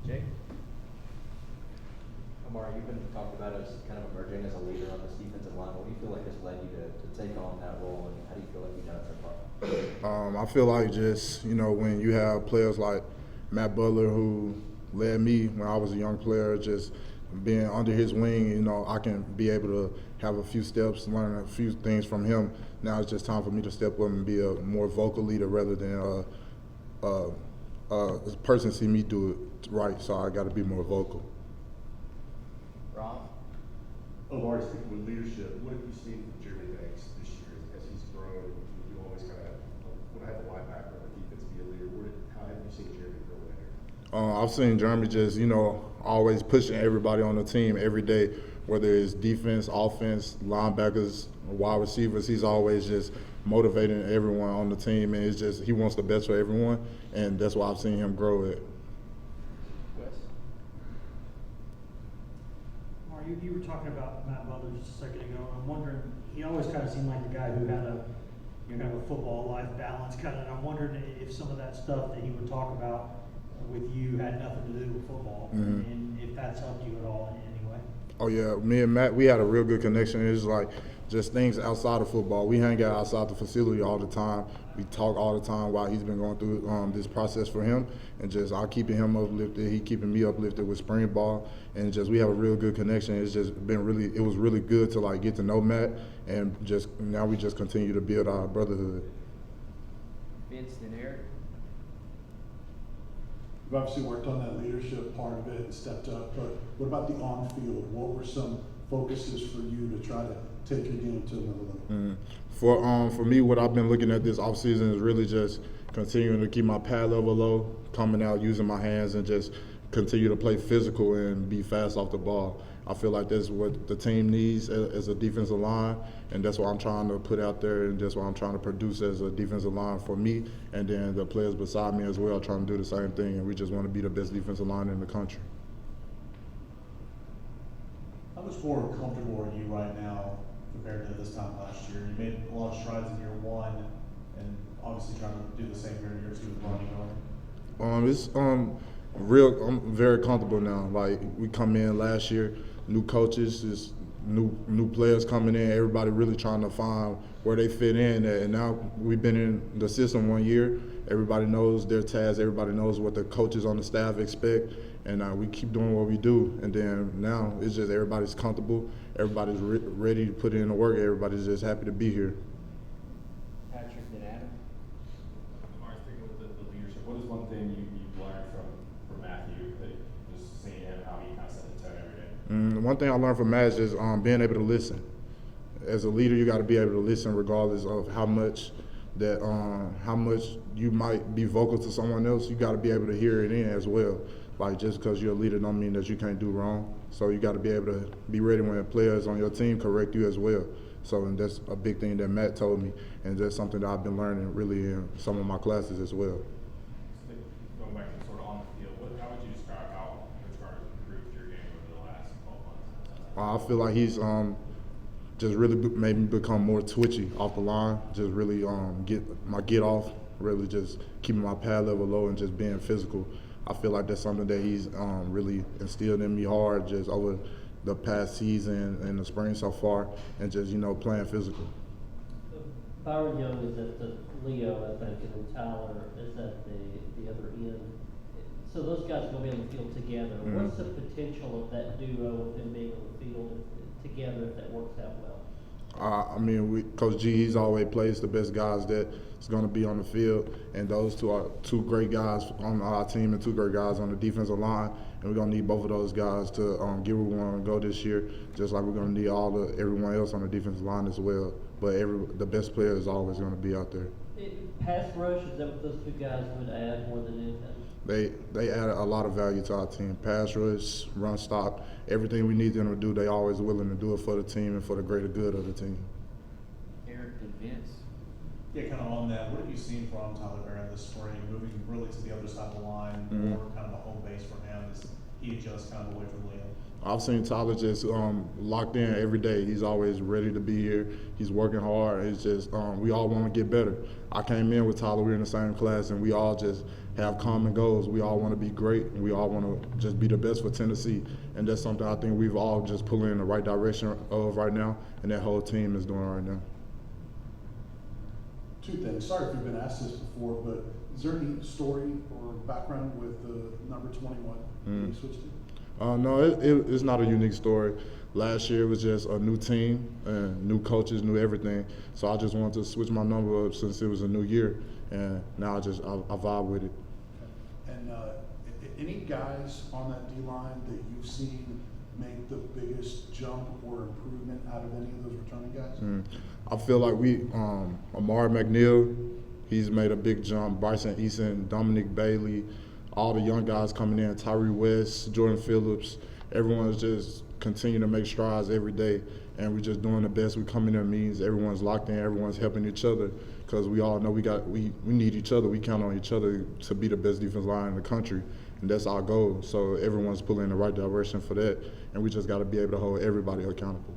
Jake? Omari, you've been talked about as kind of emerging as a leader on this defensive line. What do you feel like has led you to take on that role, and how do you feel like you've done it so far? I feel like just, when you have players like Matt Butler, who led me when I was a young player, just being under his wing, I can be able to have a few steps, learn a few things from him. Now it's just time for me to step up and be a more vocal leader rather than a person see me do it right, so I got to be more vocal. Rob? Omari, speaking with leadership, what have you seen from Jeremy Banks this year as he's grown? You always kind of have a linebacker on the defense be a leader. How have you seen Jeremy grow in that area? I've seen Jeremy just, always pushing everybody on the team every day, whether it's defense, offense, linebackers, wide receivers. He's always just motivating everyone on the team, and it's just he wants the best for everyone, and that's why I've seen him grow it. You were talking about Matt Butler just a second ago. I'm wondering, he always kind of seemed like the guy who had a football life balance kind of. And I'm wondering if some of that stuff that he would talk about with you had nothing to do with football, and if that's helped you at all in any way. Oh yeah, me and Matt, we had a real good connection. It's like just things outside of football. We hang out outside the facility all the time. We talk all the time while he's been going through this process for him, and just I'm keeping him uplifted. He keeping me uplifted with spring ball, and just we have a real good connection. It's just been it was really good to get to know Matt, and just now we just continue to build our brotherhood. Vince and Eric? You've obviously worked on that leadership part of it and stepped up, but what about the on-field? What were some focuses for you to try to take your game to another level? For me, what I've been looking at this offseason is really just continuing to keep my pad level low, coming out, using my hands, and just continue to play physical and be fast off the ball. I feel like that's what the team needs as a defensive line, and that's what I'm trying to put out there, and that's what I'm trying to produce as a defensive line for me, and then the players beside me as well trying to do the same thing, and we just want to be the best defensive line in the country. How much more comfortable are you right now compared to this time last year? You made a lot of strides in year one, and obviously trying to do the same here in year two with running on. I'm very comfortable now. Like, we come in last year, new coaches, just new players coming in, everybody really trying to find where they fit in. And now we've been in the system 1 year. Everybody knows their tasks. Everybody knows what the coaches on the staff expect. And we keep doing what we do. And then now it's just everybody's comfortable. Everybody's ready to put in the work. Everybody's just happy to be here. Patrick and Adam? Omari, speaking with the leadership, what is one thing you've learned from Matthew, that just seeing him, how he kind of set the tone every day? One thing I learned from Matt is being able to listen. As a leader, you got to be able to listen regardless of how much you might be vocal to someone else. You got to be able to hear it in as well. Like, just because you're a leader don't mean that you can't do wrong. So you got to be able to be ready when players on your team correct you as well. So, and that's a big thing that Matt told me, and that's something that I've been learning really in some of my classes as well. Going back to sort of on the field, how would you describe how Coach Carter's improved your game over the last 12 months? I feel like he's just really made me become more twitchy off the line, just really get off, really just keeping my pad level low and just being physical. I feel like that's something that he's really instilled in me hard just over the past season and the spring so far, and just, playing physical. Byron Young is at the Leo, I think, and then Tyler is at the other end. So those guys are going to be on the field together. Mm-hmm. What's the potential of that duo of them being on the field together if that works out well? Coach G, he's always plays the best guys that's going to be on the field, and those two are two great guys on our team and two great guys on the defensive line, and we're going to need both of those guys to get where we want to go this year, just like we're going to need everyone else on the defensive line as well. But the best player is always going to be out there. Pass rush, is that what those two guys would add more than anything? They add a lot of value to our team. Pass rush, run stop, everything we need them to do, they always willing to do it for the team and for the greater good of the team. Eric and Vince? Yeah, kind of on that, what have you seen from Tyler Garrett this spring, moving really to the other side of the line, more kind of a home base for him? Is he adjusts kind of away from Leo? I've seen Tyler just locked in every day. He's always ready to be here. He's working hard. It's just we all want to get better. I came in with Tyler. We were in the same class, and we all just have common goals. We all want to be great, and we all want to just be the best for Tennessee. And that's something I think we've all just pulling in the right direction of right now, and that whole team is doing right now. Two things. Sorry if you've been asked this before, but is there any story or background with the number 21 that you switched to? No, it's not a unique story. Last year was just a new team, and new coaches, new everything. So I just wanted to switch my number up since it was a new year, and now I vibe with it. Okay. And any guys on that D-line that you've seen make the biggest jump or improvement out of any of those returning guys? I feel like Omari McNeil, he's made a big jump. Bryson Eason, Dominic Bailey, all the young guys coming in, Tyree West, Jordan Phillips, everyone's just continuing to make strides every day, and we're just doing the best. We come in there meetings, everyone's locked in, everyone's helping each other, because we all know we need each other. We count on each other to be the best defensive line in the country, and that's our goal. So everyone's pulling in the right direction for that, and we just got to be able to hold everybody accountable.